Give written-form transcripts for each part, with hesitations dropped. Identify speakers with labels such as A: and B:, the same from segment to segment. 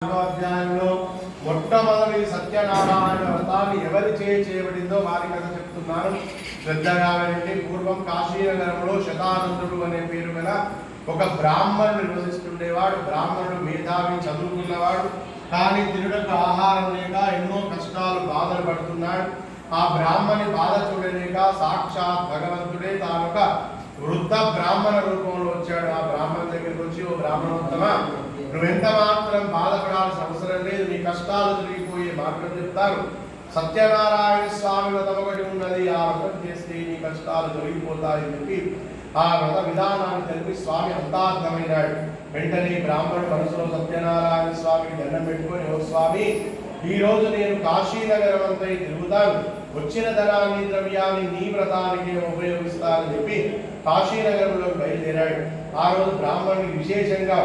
A: అధ్యాయంలో మొట్టమొదటి సత్యనారాయణ వ్రతాన్ని ఎవరి చేయబడిందో వారి కథ చెప్తున్నాను. శ్రద్ధగా వినండి. పూర్వం కాశీనగరంలో శతానందుడు అనే పేరు గల ఒక బ్రాహ్మణుడు నివసిస్తుండేవాడు. బ్రాహ్మణుడు మేధావి, చదువుకున్నవాడు. కానీ తినడానికి ఆహారం లేక ఎన్నో కష్టాలు బాధలు పడుతున్నాడు. ఆ బ్రాహ్మణి బాధ చూడలేక సాక్షాత్ భగవంతుడే తానొక వృద్ధ బ్రాహ్మణ రూపంలో వచ్చాడు. ఆ బ్రాహ్మణ దగ్గరికి వచ్చి, ఓ బ్రాహ్మణోత్తమ, నువ్వెంత మాత్రం బాధపడాల్సిన అవసరం లేదు, నీ కష్టాలు తిరిగిపోయే మార్గం చెప్తారు. సత్యనారాయణ స్వామి వ్రతం ఒకటి ఉన్నది, ఆ వ్రతం చేస్తే నీ కష్టాలు తొలగిపోతాయని చెప్పి ఆ వ్రత విధానాన్ని తెలిపి స్వామి అంతార్థమైనాడు. వెంటనే బ్రాహ్మణుడు మనసులో సత్యనారాయణ స్వామికి దండం పెట్టుకొని, ఓ స్వామి, ఈ రోజు నేను కాశీనగరం అంతా తిరుగుతాను, వచ్చిన ధనాన్ని ద్రవ్యాన్ని నీ వ్రతానికి ఉపయోగిస్తానని చెప్పి కాశీనగరంలో బయలుదేరాడు. ఆ రోజు బ్రాహ్మణుడికి విశేషంగా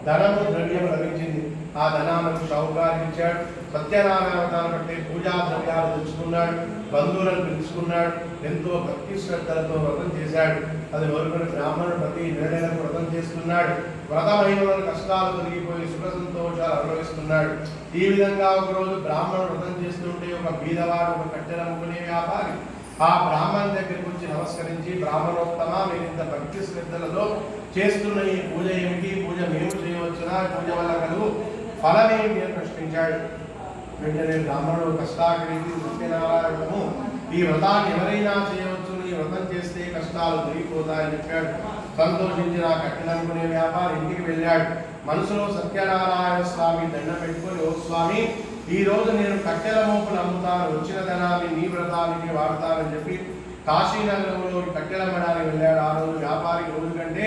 A: ధనము ద్రవ్యము లభించింది. ఆ ధనాలను షౌకారికి ఇచ్చాడు. సత్యనారాయణ వ్రతాన్ని బట్టి పూజా ద్రవ్యాలు తెచ్చుకున్నాడు, బంధువులను పిలుచుకున్నాడు, ఎంతో భక్తి శ్రద్ధలతో వ్రతం చేశాడు. అది మొదలుకొని బ్రాహ్మణుడు ప్రతి నెలకు వ్రతం చేస్తున్నాడు. వ్రత మహిమలను కష్టాలు తొలగిపోయి సుఖ సంతోషాలు అనుభవిస్తున్నాడు. ఈ విధంగా ఒకరోజు బ్రాహ్మణుడు వ్రతం చేస్తుంటే ఒక బీదవాడు, ఒక కట్టెల అమ్ముకునే వ్యాపారి ఆ బ్రాహ్మణుని దగ్గరికి వచ్చి నమస్కరించి, బ్రాహ్మణోత్తమ, మీరు ఇంత భక్తి శ్రద్ధలతో చేస్తున్న ఈ పూజ ఏమిటి? పూజ మేము చేయవచ్చునా? పూజ వల్ల కలుగు ఫలమేమి అని ప్రశ్నించాడు. వెంటనే బ్రాహ్మణుడు కష్టాగ్రహించి, సత్యనారాయణము, ఈ వ్రతాన్ని ఎవరైనా చేయవచ్చు, ఈ వ్రతం చేస్తే కష్టాలు తొలగిపోతాయని చెప్పాడు. సంతోషించిన కట్టెలనుకునే వ్యాపారి ఇంటికి వెళ్ళాడు. మనసులో సత్యనారాయణ స్వామి దండం పెట్టుకొని, ఓ స్వామి, ఈ రోజు నేను కట్టెల మోపులు అమ్ముతాను, వచ్చిన ధనాన్ని నీ వ్రతానికి వాడతానని చెప్పి కాశీనగరంలో కట్టెలమ్మడానికి వెళ్ళాడు. ఆ రోజు వ్యాపారికి రోజు కంటే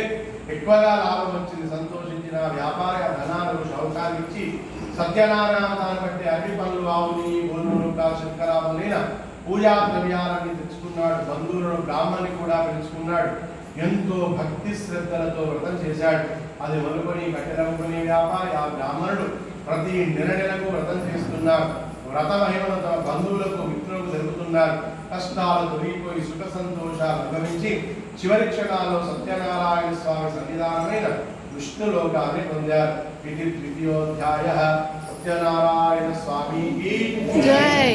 A: ఎక్కువగా లాభం వచ్చింది. సంతోషించిన వ్యాపారి ఆ ధనాలను షౌకానికి ఇచ్చి సత్యనారాయణ వ్రతాన్ని బట్టి అరటి పనులు, ఆవుని, గోధుమలు, శంకరాములైన పూజా ద్రవ్యాలని తెచ్చుకున్నాడు. బంధువులను, బ్రాహ్మణి కూడా పిలుచుకున్నాడు. ఎంతో భక్తి శ్రద్ధలతో వ్రతం చేశాడు. అది మొదలుకొని కట్టెలమ్ముకునే వ్యాపారి ఆ బ్రాహ్మణుడు ప్రతి నెలకు వ్రతం చేస్తున్నారు. వ్రత మహిమను తమ బంధువులకు, మిత్రులకు జరుగుతున్నారు. కష్టాలు తొలగిపోయి సుఖ సంతోషాలు అనుభవించి చివరి క్షణాల్లో సత్యనారాయణ స్వామి సన్నిధానమైన విష్ణులోకాన్ని పొందారు. ఇది ద్వితీయోధ్యాయ. సత్యనారాయణ స్వామికి జై.